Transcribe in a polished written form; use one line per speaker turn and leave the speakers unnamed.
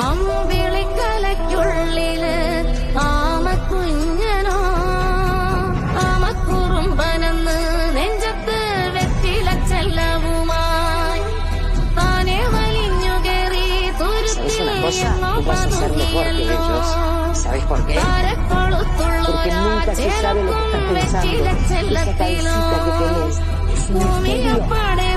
അമ്പിളിക്കലയ്ക്കുള്ളില് ആമക്കുഞ്ഞനോ ആമക്കുറുമ്പനെന്ന് നെഞ്ചത്ത് വെറ്റില ചെല്ലവുമായി താനെ വലിഞ്ഞു കയറി തുരുത്തിൽ താരക്കൊളുത്തുള്ളൊരാ ചെറുക്കും വെറ്റില ചെല്ലത്തിലോ ഭൂമിയപ്പാടെ